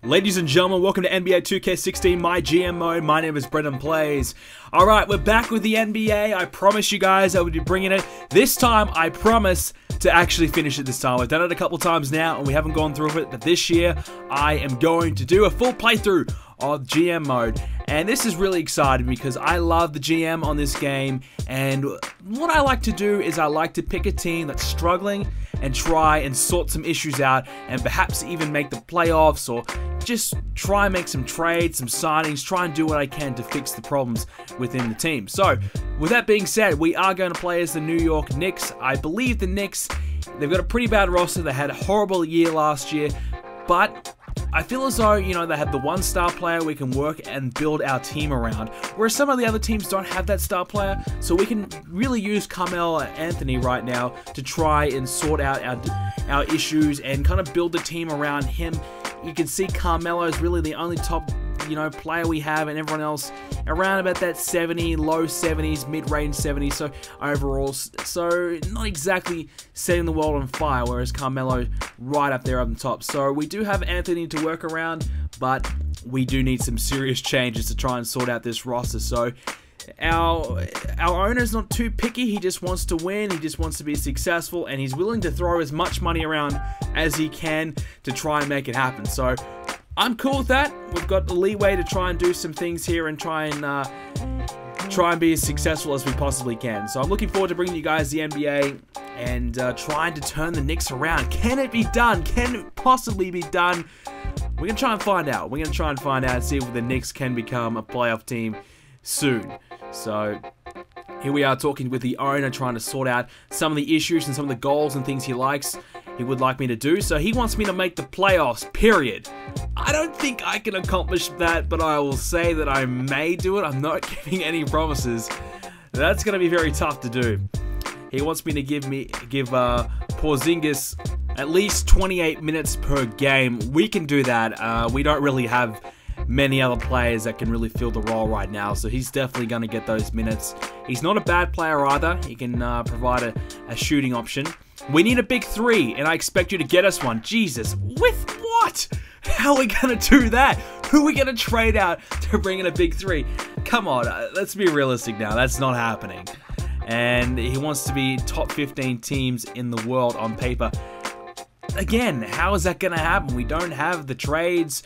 Ladies and gentlemen, welcome to NBA 2k16 MyGM mode. My name is BrendenPlayz. Alright, we're back with the NBA. I promise you guys I would be bringing it. This time, I promise to actually finish it this time. I've done it a couple times now and we haven't gone through it, but this year I am going to do a full playthrough of GM mode. And this is really exciting because I love the GM on this game, and what I like to do is I like to pick a team that's struggling and try and sort some issues out and perhaps even make the playoffs, or just try and make some trades, some signings, try and do what I can to fix the problems within the team. So, with that being said, we are going to play as the New York Knicks. I believe the Knicks, they've got a pretty bad roster. They had a horrible year last year, but I feel as though, you know, they have the one star player we can work and build our team around, whereas some of the other teams don't have that star player, so we can really use Carmello Anthony right now to try and sort out our issues and kind of build the team around him. You can see Carmello is really the only top, you know, player we have, and everyone else around about that 70, low 70s, mid-range 70s, so overall, so not exactly setting the world on fire, whereas Carmello right up there on the top. So we do have Anthony to work around, but we do need some serious changes to try and sort out this roster. So our owner's not too picky. He just wants to win, he just wants to be successful, and he's willing to throw as much money around as he can to try and make it happen. So I'm cool with that. We've got the leeway to try and do some things here and try and be as successful as we possibly can. So I'm looking forward to bringing you guys the NBA and trying to turn the Knicks around. Can it be done? Can it possibly be done? We're going to try and find out. We're going to try and find out and see if the Knicks can become a playoff team soon. So here we are talking with the owner, trying to sort out some of the issues and some of the goals and things he would like me to do. So he wants me to make the playoffs, period. I don't think I can accomplish that, but I will say that I may do it. I'm not giving any promises. That's going to be very tough to do. He wants me to give Porzingis at least 28 minutes per game. We can do that. We don't really have many other players that can really fill the role right now, so he's definitely going to get those minutes. He's not a bad player either. He can provide a shooting option. We need a big three, and I expect you to get us one. Jesus, with what? How are we going to do that? Who are we going to trade out to bring in a big three? Come on, let's be realistic now. That's not happening. And he wants to be top 15 teams in the world on paper. Again, how is that going to happen? We don't have the trades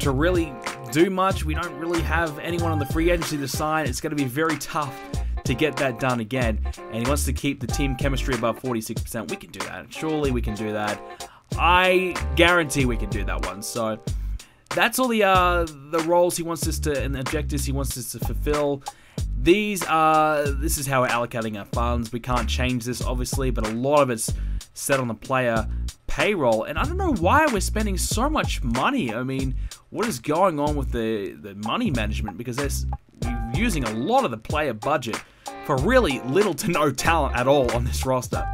to really do much. We don't really have anyone on the free agency to sign. It's going to be very tough to get that done again. And he wants to keep the team chemistry above 46%. We can do that. Surely we can do that. I guarantee we can do that one. So that's all the roles he wants us to, and the objectives he wants us to fulfill. This is how we're allocating our funds. We can't change this, obviously, but a lot of it's set on the player payroll, and I don't know why we're spending so much money. I mean, what is going on with the money management? Because we're using a lot of the player budget for really little to no talent at all on this roster.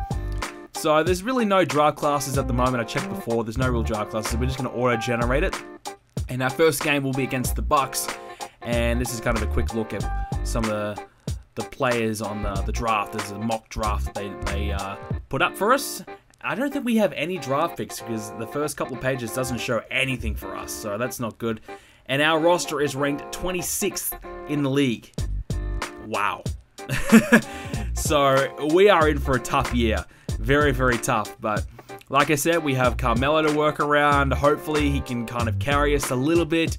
So there's really no draft classes at the moment. I checked before, there's no real draft classes. We're just going to auto-generate it, and our first game will be against the Bucks. And this is kind of a quick look at some of the players on the draft. There's a mock draft that they put up for us. I don't think we have any draft picks because the first couple of pages doesn't show anything for us, so that's not good. And our roster is ranked 26th in the league. Wow. So we are in for a tough year. Very, very tough. But like I said, we have Carmello to work around. Hopefully he can kind of carry us a little bit.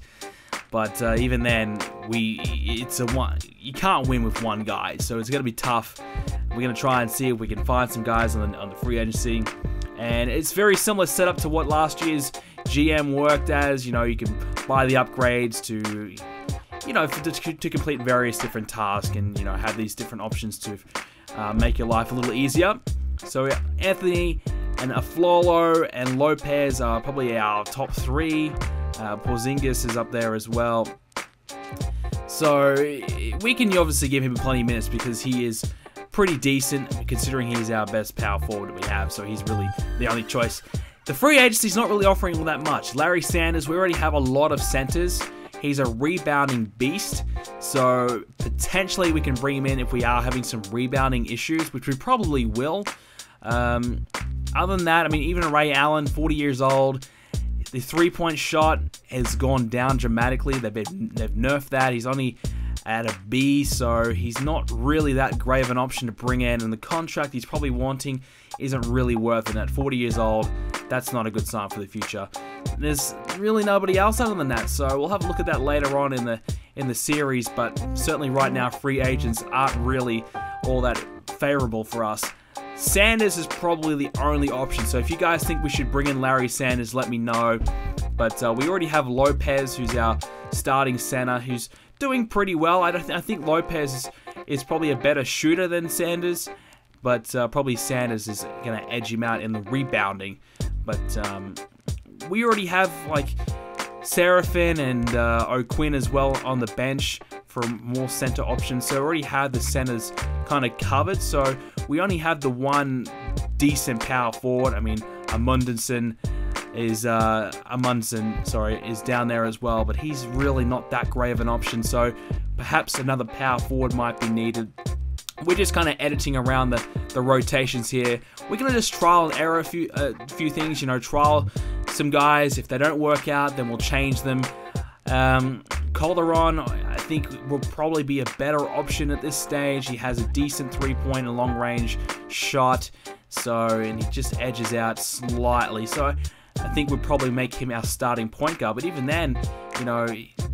But even then, you can't win with one guy, so it's going to be tough. We're going to try and see if we can find some guys on the free agency. And it's very similar setup to what last year's GM worked as. You know, you can buy the upgrades to, you know, to complete various different tasks, and, you know, have these different options to make your life a little easier. So Anthony and Aflalo and Lopez are probably our top three. Porzingis is up there as well. So we can obviously give him plenty of minutes because he is pretty decent, considering he's our best power forward that we have. So he's really the only choice. The free agency's not really offering all that much. Larry Sanders, we already have a lot of centers. He's a rebounding beast, so potentially we can bring him in if we are having some rebounding issues, which we probably will. Other than that, I mean, even Ray Allen, 40 years old, The three-point shot has gone down dramatically. They've nerfed that. He's only at a B, so he's not really that great of an option to bring in, and the contract he's probably wanting isn't really worth it. At 40 years old, that's not a good sign for the future. There's really nobody else other than that, so we'll have a look at that later on in the series, but certainly right now free agents aren't really all that favorable for us. Sanders is probably the only option, so if you guys think we should bring in Larry Sanders, let me know. But we already have Lopez, who's our starting center, who's doing pretty well. I think Lopez is probably a better shooter than Sanders, but probably Sanders is going to edge him out in the rebounding. But we already have like Seraphin and O'Quinn as well on the bench for more center options, so we already have the centers kind of covered. So we only have the one decent power forward. I mean, Amundsen is down there as well, but he's really not that great of an option. So perhaps another power forward might be needed. We're just kind of editing around the rotations here. We're gonna just trial and error a few things. You know, trial some guys. If they don't work out, then we'll change them. Calderon, I think, will probably be a better option at this stage. He has a decent three-point and long-range shot, and he just edges out slightly. So I think we'd probably make him our starting point guard. But even then, you know,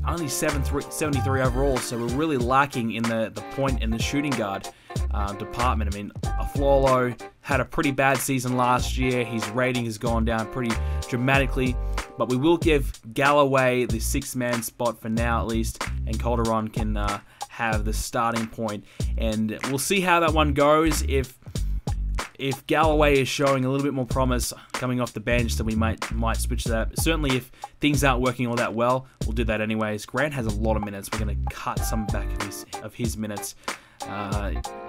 only 73 overall, so we're really lacking in the point and the shooting guard department. I mean, Aflalo had a pretty bad season last year. His rating has gone down pretty dramatically, but we will give Galloway the six-man spot for now at least, and Calderon can have the starting point. And we'll see how that one goes. If Galloway is showing a little bit more promise coming off the bench, then we might switch to that. Certainly, if things aren't working all that well, we'll do that anyways. Grant has a lot of minutes. We're going to cut some back of his minutes.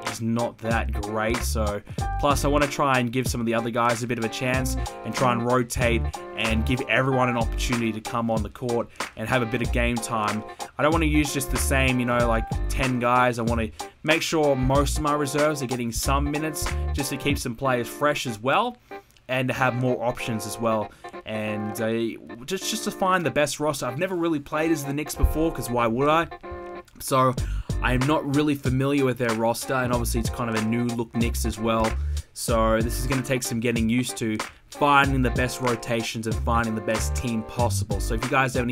He's not that great. So, plus I want to try and give some of the other guys a bit of a chance and try and rotate and give everyone an opportunity to come on the court and have a bit of game time. I don't want to use just the same, you know, like 10 guys. I want to make sure most of my reserves are getting some minutes just to keep some players fresh as well, and to have more options as well. And just to find the best roster. I've never really played as the Knicks before, because why would I? So I'm not really familiar with their roster, and obviously it's kind of a new look Knicks as well. So this is going to take some getting used to, finding the best rotations and finding the best team possible. So if you guys have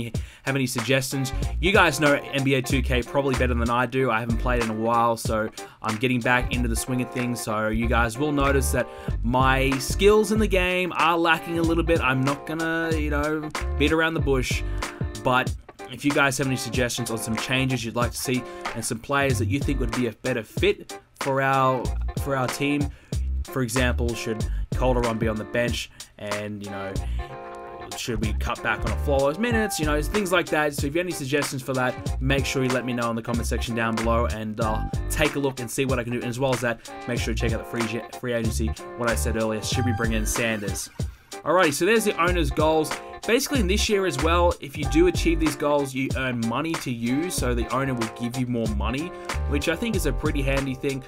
any suggestions, you guys know NBA 2K probably better than I do. I haven't played in a while, so I'm getting back into the swing of things. So you guys will notice that my skills in the game are lacking a little bit. I'm not gonna, you know, beat around the bush, but if you guys have any suggestions on some changes you'd like to see and some players that you think would be a better fit for our team, for example, should Calderon be on the bench, and, you know, should we cut back on Aflalo's minutes, you know, things like that. So if you have any suggestions for that, make sure you let me know in the comment section down below, and I'll take a look and see what I can do. And as well as that, make sure to check out the free agency, what I said earlier, should we bring in Sanders. Alrighty, so there's the owner's goals. Basically, in this year as well, if you do achieve these goals, you earn money to use, so the owner will give you more money, which I think is a pretty handy thing.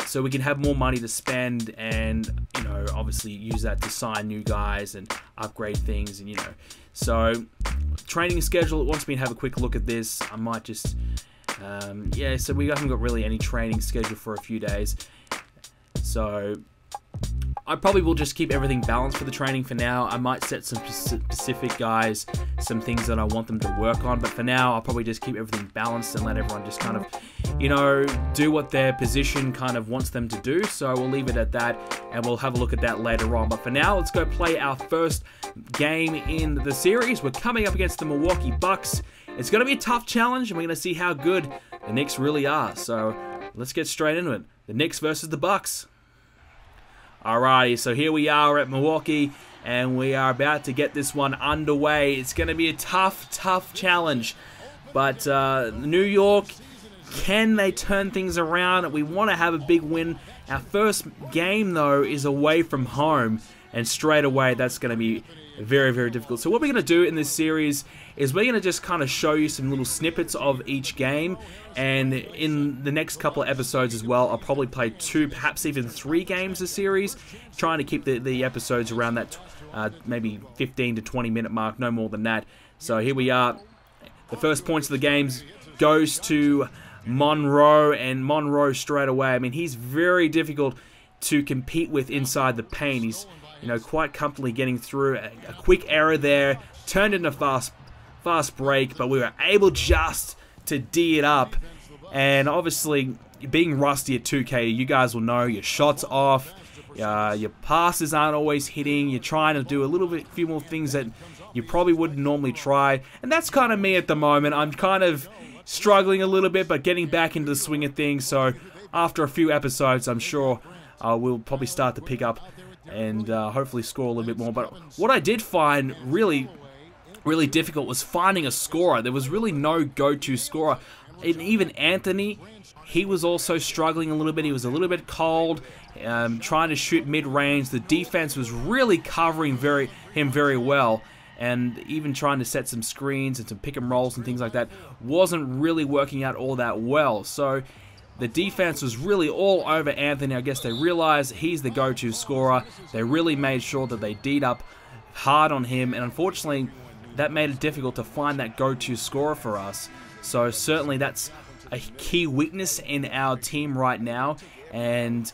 So we can have more money to spend, and, you know, obviously use that to sign new guys and upgrade things, and, you know. So training schedule, it wants me to have a quick look at this. I might just, yeah, so we haven't got really any training scheduled for a few days. So I probably will just keep everything balanced for the training for now. I might set some specific guys, some things that I want them to work on, but for now, I'll probably just keep everything balanced and let everyone just kind of, you know, do what their position kind of wants them to do. So we'll leave it at that, and we'll have a look at that later on. But for now, let's go play our first game in the series. We're coming up against the Milwaukee Bucks. It's going to be a tough challenge, and we're going to see how good the Knicks really are. So let's get straight into it. The Knicks versus the Bucks. Alrighty, so here we are at Milwaukee, and we are about to get this one underway. It's going to be a tough challenge, but New York, can they turn things around? We want to have a big win. Our first game, though, is away from home, and straight away that's going to be very, very difficult. So what we're going to do in this series is we're going to just kind of show you some little snippets of each game, and in the next couple of episodes as well, I'll probably play 2, perhaps even 3 games a series, trying to keep the episodes around that maybe 15 to 20 minute mark, no more than that. So here we are. The first points of the games goes to Monroe, and Monroe straight away. I mean, he's very difficult to compete with inside the paint. He's, you know, quite comfortably getting through. A quick error there, turned into fast break, but we were able just to D it up. And obviously, being rusty at 2K, you guys will know your shots off, your passes aren't always hitting. You're trying to do a few more things that you probably wouldn't normally try, and that's kind of me at the moment. I'm kind of struggling a little bit, but getting back into the swing of things. So after a few episodes, I'm sure we'll probably start to pick up and hopefully score a little bit more. But what I did find really difficult was finding a scorer. There was really no go-to scorer. And even Anthony, he was also struggling a little bit. He was a little bit cold, trying to shoot mid-range. The defense was really covering him very well, and even trying to set some screens and some pick and rolls and things like that wasn't really working out all that well. So the defense was really all over Anthony. I guess they realized he's the go-to scorer. They really made sure that they D'd up hard on him, and unfortunately that made it difficult to find that go-to scorer for us. So certainly that's a key weakness in our team right now, and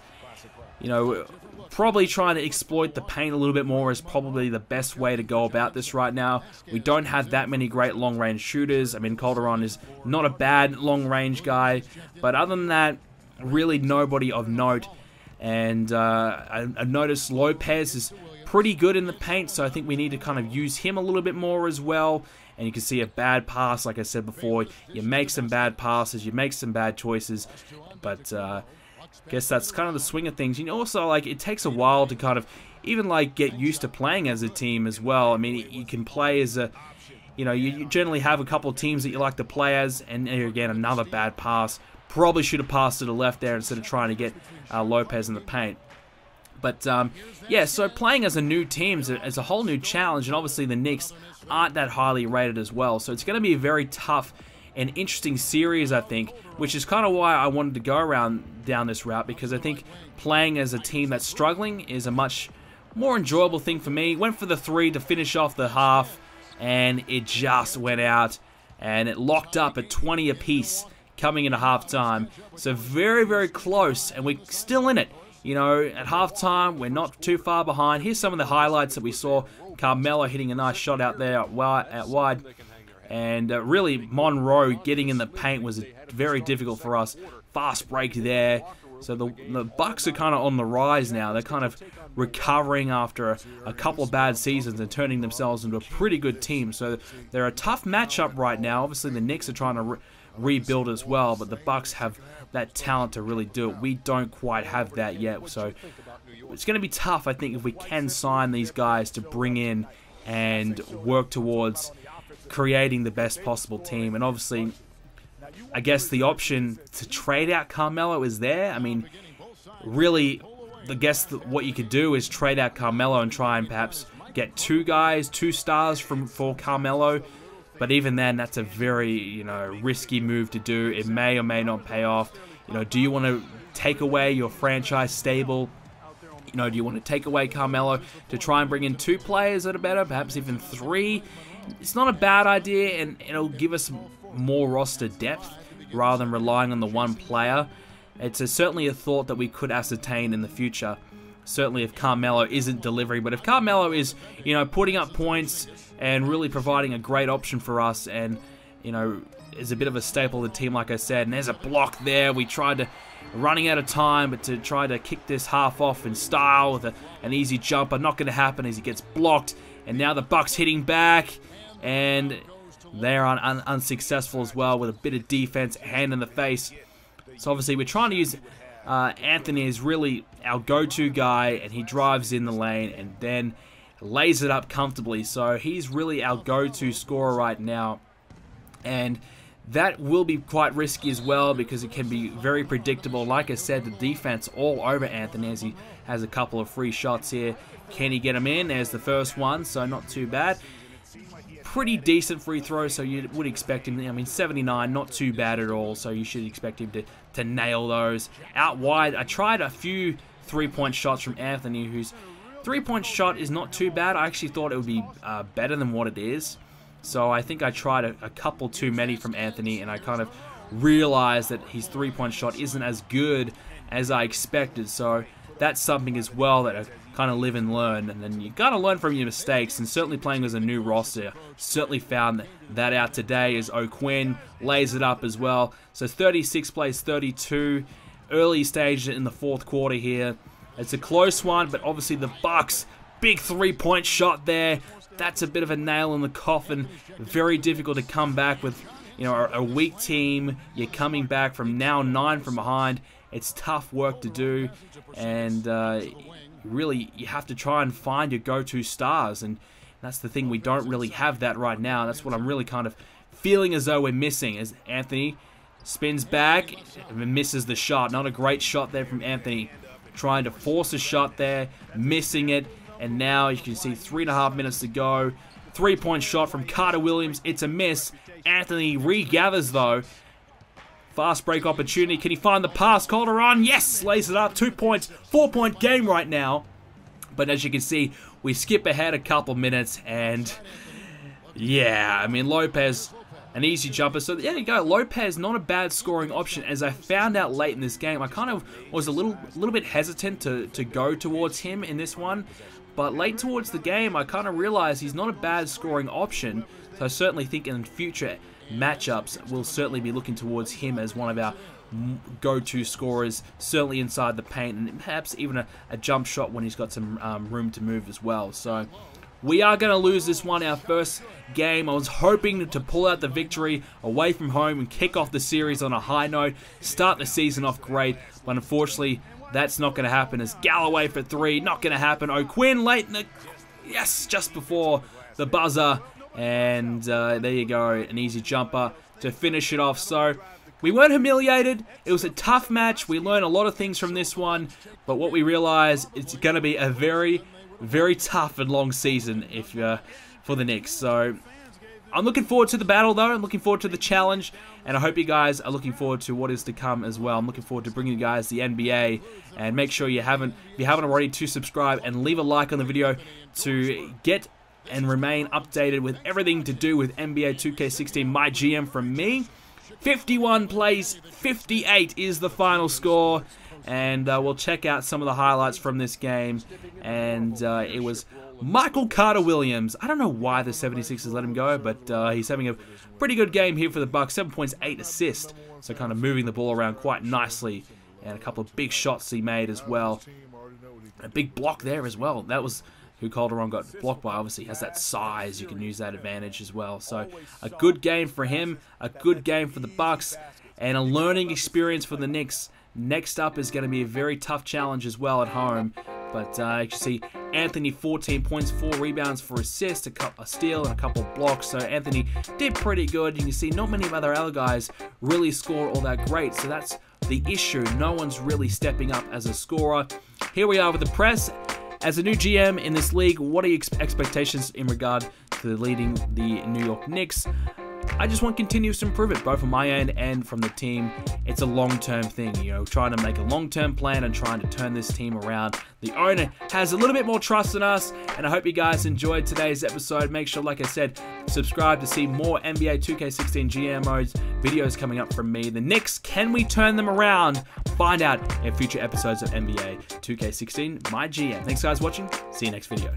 you know, probably trying to exploit the paint a little bit more is probably the best way to go about this right now. We don't have that many great long-range shooters. I mean, Calderon is not a bad long-range guy, but other than that, really nobody of note. And I noticed Lopez is pretty good in the paint, so I think we need to kind of use him a little bit more as well. And you can see a bad pass, like I said before. You make some bad passes, you make some bad choices, but guess that's kind of the swing of things. You know, also, like, it takes a while to kind of even like get used to playing as a team as well. I mean, you can play as a, you know, you generally have a couple of teams that you like to play as, and again, another bad pass. Probably should have passed to the left there instead of trying to get Lopez in the paint. But yeah, so playing as a new team is a whole new challenge, and obviously the Knicks aren't that highly rated as well. So it's going to be a very tough and interesting series, I think, which is kind of why I wanted to go down this route, because I think playing as a team that's struggling is a much more enjoyable thing for me. Went for the 3 to finish off the half, and it just went out, and it locked up at 20 apiece coming into halftime. So very, very close, and we're still in it. You know, at halftime, we're not too far behind. Here's some of the highlights that we saw. Carmello hitting a nice shot out there out wide. And really, Monroe getting in the paint was very difficult for us. Fast break there. So the Bucks are kind of on the rise now. They're kind of recovering after a couple of bad seasons and turning themselves into a pretty good team. So they're a tough matchup right now. Obviously, the Knicks are trying to rebuild as well, but the Bucks have that talent to really do it. We don't quite have that yet. So it's going to be tough, I think, if we can sign these guys to bring in and work towards creating the best possible team. And obviously, I guess the option to trade out Carmello is there. I mean, really, I guess what you could do is trade out Carmello and try and perhaps get 2 stars for Carmello. But even then, that's a very, you know, risky move to do. It may or may not pay off. You know, do you want to take away your franchise stable? You know, do you want to take away Carmello to try and bring in 2 players that are better, perhaps even 3? It's not a bad idea, and it'll give us more roster depth rather than relying on the one player. It's certainly a thought that we could ascertain in the future. Certainly if Carmello isn't delivering, but if Carmello is, you know, putting up points and really providing a great option for us, and, you know, is a bit of a staple of the team, like I said. And there's a block there. We tried to, running out of time, but to try to kick this half off in style with an easy jumper, not going to happen as he gets blocked. And now the Bucks hitting back, and they're unsuccessful as well with a bit of defense, hand in the face. So obviously we're trying to use Anthony as really our go-to guy, and he drives in the lane and then lays it up comfortably. So he's really our go-to scorer right now, and that will be quite risky as well because it can be very predictable. Like I said, the defense all over Anthony as he has a couple of free shots here. Can he get them in? There's the first one, so not too bad. Pretty decent free throw, so you would expect him. I mean, 79, not too bad at all, so you should expect him to nail those. Out wide, I tried a few 3-point shots from Anthony, who's 3-point shot is not too bad. I actually thought it would be better than what it is. So I think I tried a couple too many from Anthony, and I kind of realized that his 3-point shot isn't as good as I expected. So that's something as well that I kind of live and learn. And then you got to learn from your mistakes, and certainly playing as a new roster, certainly found that out today as O'Quinn lays it up as well. So 36 plays 32, early stage in the fourth quarter here. It's a close one, but obviously the Bucks, big 3-point shot there. That's a bit of a nail in the coffin. Very difficult to come back with, you know, a weak team. You're coming back from now 9 from behind. It's tough work to do, and really you have to try and find your go-to stars, and that's the thing. We don't really have that right now. That's what I'm really kind of feeling as though we're missing, as Anthony spins back and misses the shot. Not a great shot there from Anthony. Trying to force a shot there, missing it, and now you can see 3.5 minutes to go. 3-point shot from Carter Williams. It's a miss. Anthony regathers though. Fast break opportunity. Can he find the pass? Calderon, yes, lays it up. 2 points, 4-point game right now. But as you can see, we skip ahead a couple minutes, and yeah, I mean, Lopez, an easy jumper. So there you go. Lopez, not a bad scoring option. As I found out late in this game, I kind of was a little bit hesitant to go towards him in this one. But late towards the game, I kind of realized he's not a bad scoring option. So I certainly think in future matchups, we'll certainly be looking towards him as one of our go-to scorers, certainly inside the paint, and perhaps even a jump shot when he's got some room to move as well. So we are going to lose this one, our first game. I was hoping to pull out the victory away from home and kick off the series on a high note, start the season off great, but unfortunately, that's not going to happen. As Galloway for 3, not going to happen. O'Quinn late in the, yes, just before the buzzer, and there you go, an easy jumper to finish it off. So we weren't humiliated. It was a tough match. We learned a lot of things from this one, but what we realized, it's going to be a very, very tough and long season for the Knicks. So I'm looking forward to the battle, though. I'm looking forward to the challenge, and I hope you guys are looking forward to what is to come as well. I'm looking forward to bringing you guys the NBA, and make sure if you haven't already, to subscribe and leave a like on the video to get and remain updated with everything to do with NBA 2k16 MyGM from me. 51 plays, 58 is the final score, and we'll check out some of the highlights from this game. And it was Michael Carter Williams. I don't know why the 76ers let him go, but he's having a pretty good game here for the Bucks. 7 points, 8 assists, so kind of moving the ball around quite nicely, and a couple of big shots he made as well. A big block there as well. That was who Calderon got blocked by. Obviously has that size, you can use that advantage as well. So a good game for him, a good game for the Bucks, and a learning experience for the Knicks. Next up is going to be a very tough challenge as well at home. But you can see Anthony 14 points, 4 rebounds, 4 assists, a steal, and a couple of blocks. So Anthony did pretty good. You can see not many of other guys really score all that great. So that's the issue. No one's really stepping up as a scorer. Here we are with the press. As a new GM in this league, what are your expectations in regard to leading the New York Knicks? I just want continuous improvement, both from my end and from the team. It's a long-term thing, you know, trying to make a long-term plan and trying to turn this team around. The owner has a little bit more trust in us, and I hope you guys enjoyed today's episode. Make sure, like I said, subscribe to see more NBA 2k16 GM modes videos coming up from me. The Knicks, can we turn them around? Find out in future episodes of NBA 2k16 MyGM. Thanks guys for watching. See you next video.